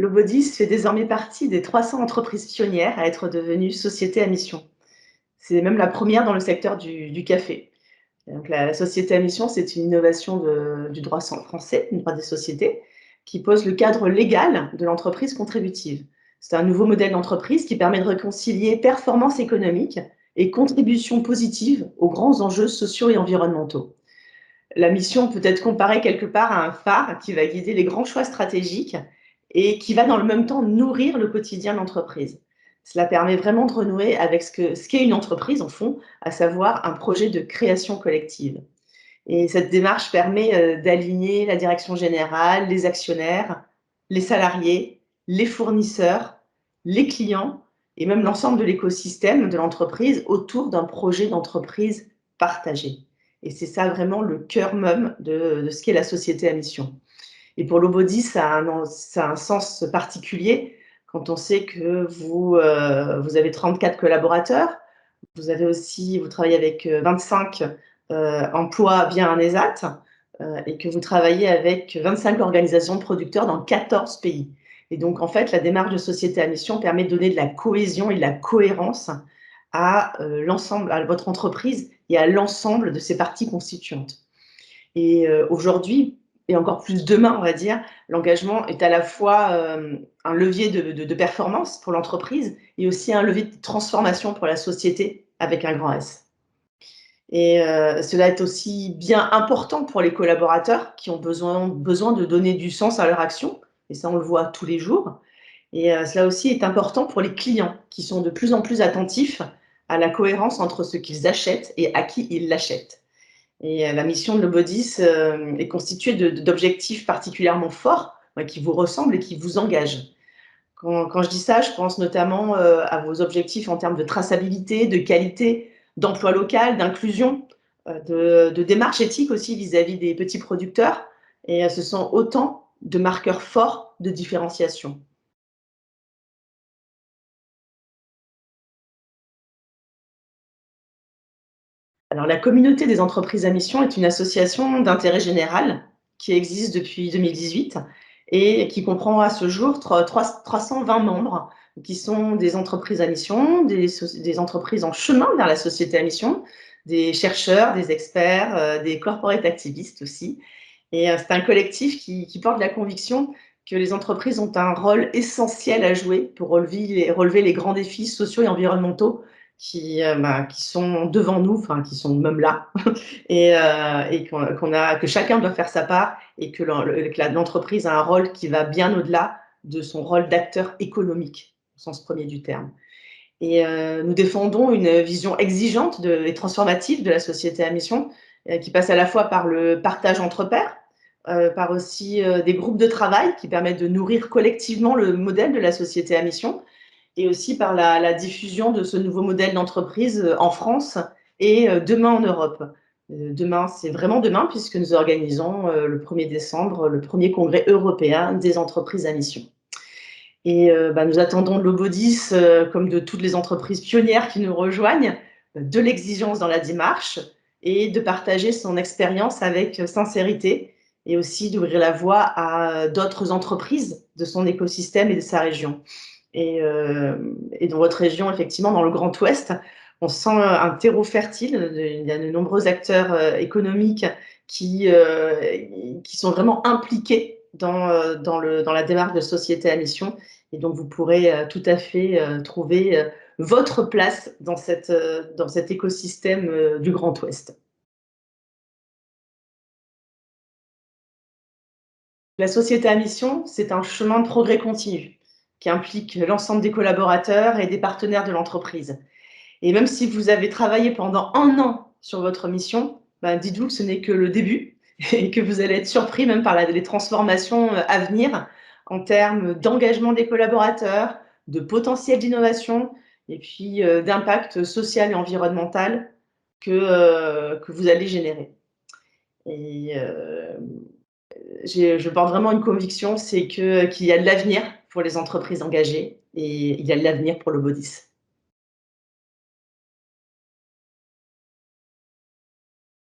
Lobodis fait désormais partie des 300 entreprises pionnières à être devenues sociétés à mission. C'est même la première dans le secteur du café. Donc la société à mission, c'est une innovation du droit français, du droit des sociétés, qui pose le cadre légal de l'entreprise contributive. C'est un nouveau modèle d'entreprise qui permet de réconcilier performance économique et contribution positive aux grands enjeux sociaux et environnementaux. La mission peut être comparée quelque part à un phare qui va guider les grands choix stratégiques et qui va dans le même temps nourrir le quotidien de l'entreprise. Cela permet vraiment de renouer avec ce qu'est une entreprise, en fond, à savoir un projet de création collective. Et cette démarche permet d'aligner la direction générale, les actionnaires, les salariés, les fournisseurs, les clients et même l'ensemble de l'écosystème de l'entreprise autour d'un projet d'entreprise partagé. Et c'est ça vraiment le cœur même de ce qu'est la société à mission. Et pour Lobody, ça a un sens particulier quand on sait que vous avez 34 collaborateurs. Vous travaillez avec 25 emplois via un ESAT et que vous travaillez avec 25 organisations de producteurs dans 14 pays. Et donc, en fait, la démarche de société à mission permet de donner de la cohésion et de la cohérence à l'ensemble, à votre entreprise et à l'ensemble de ses parties constituantes. Et aujourd'hui, et encore plus demain, on va dire, l'engagement est à la fois un levier de performance pour l'entreprise et aussi un levier de transformation pour la société avec un grand S. Et cela est aussi bien important pour les collaborateurs qui ont besoin de donner du sens à leur action, et ça on le voit tous les jours. Et cela aussi est important pour les clients qui sont de plus en plus attentifs à la cohérence entre ce qu'ils achètent et à qui ils l'achètent. Et la mission de Lobodis est constituée d'objectifs particulièrement forts qui vous ressemblent et qui vous engagent. Quand je dis ça, je pense notamment à vos objectifs en termes de traçabilité, de qualité, d'emploi local, d'inclusion, de démarche éthique aussi vis-à-vis des petits producteurs. Et ce sont autant de marqueurs forts de différenciation. Alors, la communauté des entreprises à mission est une association d'intérêt général qui existe depuis 2018 et qui comprend à ce jour 320 membres qui sont des entreprises à mission, des entreprises en chemin vers la société à mission, des chercheurs, des experts, des corporate activistes aussi. Et c'est un collectif qui porte la conviction que les entreprises ont un rôle essentiel à jouer pour relever les grands défis sociaux et environnementaux qui sont devant nous, enfin qui sont même là, et que chacun doit faire sa part et que l'entreprise a un rôle qui va bien au-delà de son rôle d'acteur économique, au sens premier du terme. Et nous défendons une vision exigeante et transformative de la société à mission, qui passe à la fois par le partage entre pairs, par aussi des groupes de travail qui permettent de nourrir collectivement le modèle de la société à mission, et aussi par la diffusion de ce nouveau modèle d'entreprise en France et demain en Europe. Demain, c'est vraiment demain, puisque nous organisons le 1er décembre le premier congrès européen des entreprises à mission. Et nous attendons de Lobodis, comme de toutes les entreprises pionnières qui nous rejoignent, de l'exigence dans la démarche et de partager son expérience avec sincérité et aussi d'ouvrir la voie à d'autres entreprises de son écosystème et de sa région. Et dans votre région, effectivement, dans le Grand Ouest, on sent un terreau fertile. Il y a de nombreux acteurs économiques qui sont vraiment impliqués dans la démarche de société à mission. Et donc, vous pourrez tout à fait trouver votre place dans cet écosystème du Grand Ouest. La société à mission, c'est un chemin de progrès continu qui implique l'ensemble des collaborateurs et des partenaires de l'entreprise. Et même si vous avez travaillé pendant un an sur votre mission, dites-vous que ce n'est que le début et que vous allez être surpris même par les transformations à venir en termes d'engagement des collaborateurs, de potentiel d'innovation et puis d'impact social et environnemental que vous allez générer. Et je porte vraiment une conviction, c'est qu'il y a de l'avenir pour les entreprises engagées et il y a de l'avenir pour Lobodis.